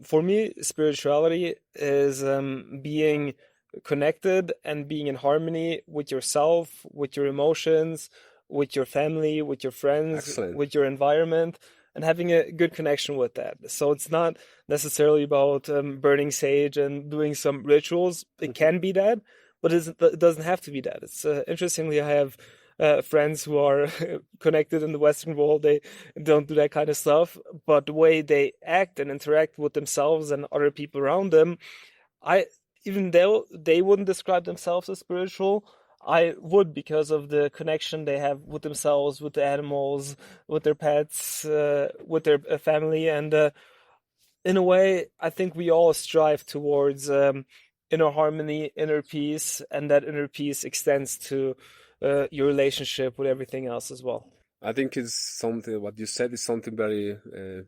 For me, spirituality is being connected and being in harmony with yourself, with your emotions, with your family, with your friends, Excellent. with your environment, and having a good connection with that. So it's not necessarily about burning sage and doing some rituals. It Mhm. can be that, but it doesn't have to be that. It's interestingly, I have friends who are connected in the Western world. They don't do that kind of stuff, but the way they act and interact with themselves and other people around them, I even though they wouldn't describe themselves as spiritual, I would, because of the connection they have with themselves, with the animals, with their pets, with their family, and in a way, I think we all strive towards inner harmony, inner peace, and that inner peace extends to your relationship with everything else as well. I think it's something what you said is something very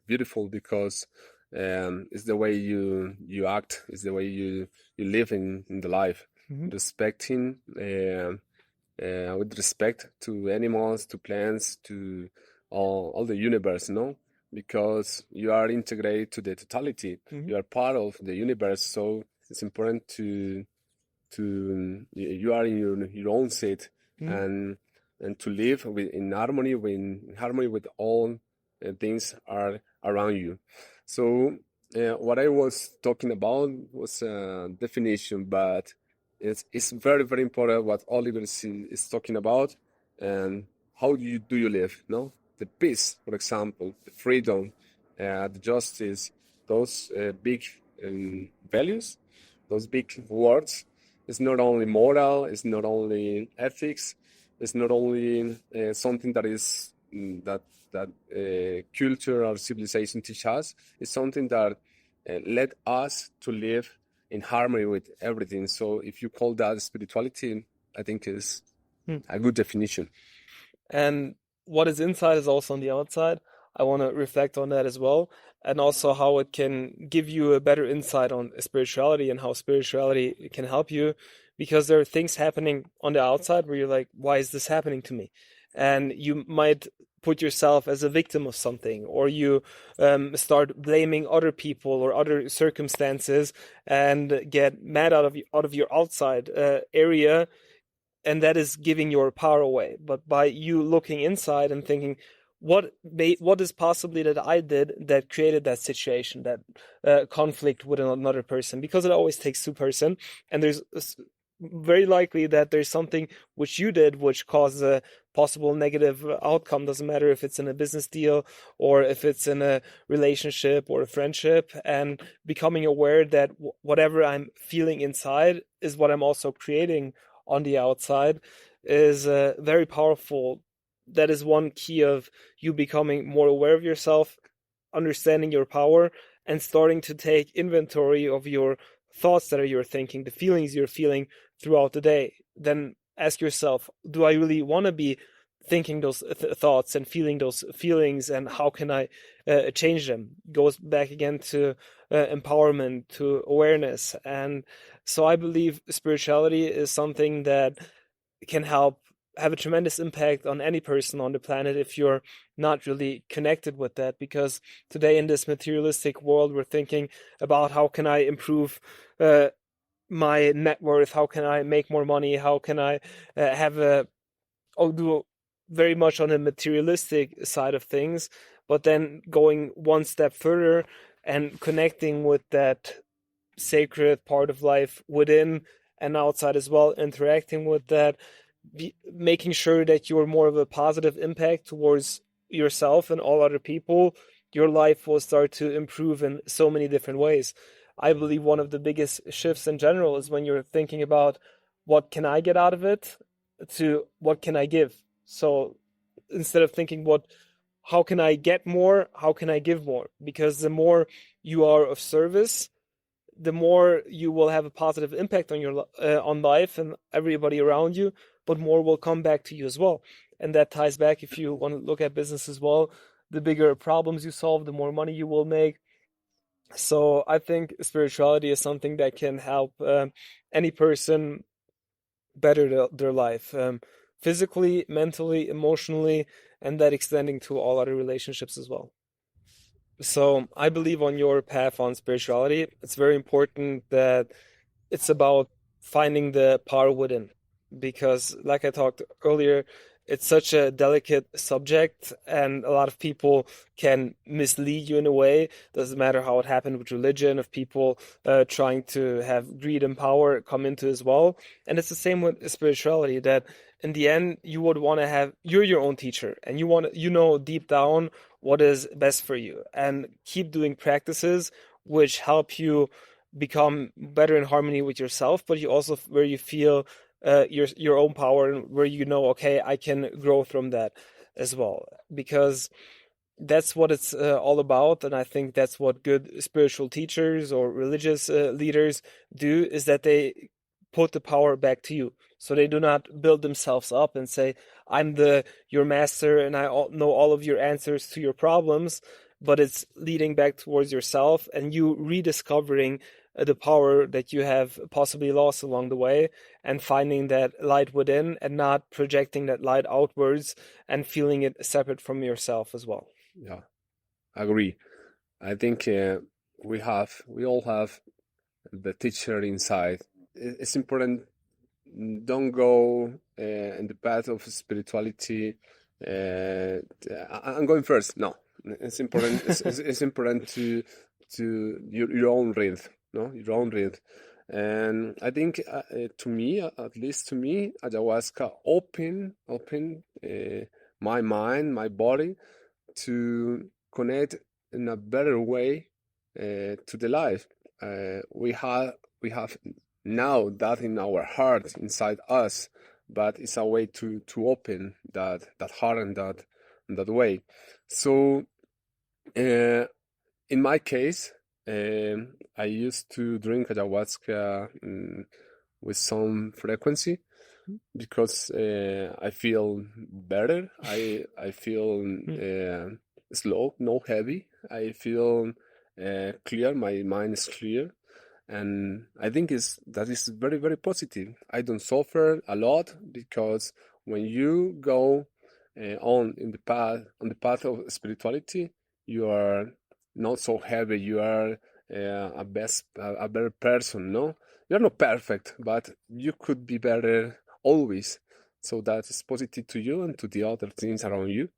beautiful because it's the way you act, it's the way you live in the life, Hmm. respecting with respect to animals, to plants, to all the universe, no? Because you are integrated to the totality. Hmm. You are part of the universe, so it's important to you are in your own seat Hmm. and to live in harmony with all things are around you. So what I was talking about was a definition, but it's very very important what Oliver is talking about and how do you live? No, the peace, for example, the freedom, the justice, those big values, those big words. It's not only moral, it's not only ethics, it's not only something that is that culture or civilization teach us. It's something that led us to live in harmony with everything. So if you call that spirituality, I think is a good definition. And what is inside is also on the outside. I want to reflect on that as well, and also how it can give you a better insight on spirituality and how spirituality can help you, because there are things happening on the outside where you're like, why is this happening to me? And you might put yourself as a victim of something, or you start blaming other people or other circumstances and get mad out of your outside area, and that is giving your power away. But by you looking inside and thinking, what is possibly that I did that created that situation, that conflict with another person? Because it always takes two person, and there's very likely that there's something which you did which caused a possible negative outcome. Doesn't matter if it's in a business deal or if it's in a relationship or a friendship, and becoming aware that whatever I'm feeling inside is what I'm also creating on the outside is very powerful. That is one key of you becoming more aware of yourself, understanding your power, and starting to take inventory of your thoughts that you're thinking, the feelings you're feeling throughout the day. Then ask yourself, do I really want to be thinking those thoughts and feeling those feelings, and how can I change them? Goes back again to empowerment, to awareness. And so I believe spirituality is something that can help have a tremendous impact on any person on the planet if you're not really connected with that. Because today in this materialistic world, we're thinking about how can I improve uh, my net worth, how can I make more money, how can I have a I'll do very much on the materialistic side of things, but then going one step further and connecting with that sacred part of life within and outside as well, interacting with that, making sure that you're more of a positive impact towards yourself and all other people, your life will start to improve in so many different ways. I believe one of the biggest shifts in general is when you're thinking about what can I get out of it to what can I give. So instead of thinking how can I get more, how can I give more? Because the more you are of service, the more you will have a positive impact on your on life and everybody around you, but more will come back to you as well. And that ties back, if you want to look at business as well, the bigger problems you solve, the more money you will make. So I think spirituality is something that can help any person better their life, physically, mentally, emotionally, and that extending to all other relationships as well. So I believe on your path on spirituality, it's very important that it's about finding the power within. Because, like I talked earlier, it's such a delicate subject, and a lot of people can mislead you in a way. Doesn't matter how it happened with religion, of people trying to have greed and power come into as well. And it's the same with spirituality, that in the end, you would want to have, you're your own teacher, and you know deep down what is best for you, and keep doing practices which help you become better in harmony with yourself, but you also where you feel your own power, and where you know, okay, I can grow from that as well, because that's what it's all about. And I think that's what good spiritual teachers or religious leaders do, is that they put the power back to you. So they do not build themselves up and say, I'm the your master and know all of your answers to your problems, but it's leading back towards yourself and you rediscovering the power that you have possibly lost along the way, and finding that light within and not projecting that light outwards and feeling it separate from yourself as well. Yeah, I agree. I think we all have the teacher inside. It's important. Don't go in the path of spirituality. I'm going first. No, it's important. It's important to your own rhythm. No, your own rhythm. And I think to me, at least to me, ayahuasca open my mind, my body to connect in a better way to the life. We have now that in our heart inside us, but it's a way to open that heart and that way. So in my case, I used to drink ayahuasca with some frequency because I feel better. I feel slow, no heavy. I feel clear. My mind is clear, and I think that is very very positive. I don't suffer a lot because when you go on the path of spirituality, you are not so heavy. You are a better person. No, you're not perfect, but you could be better always. So that is positive to you and to the other things around you.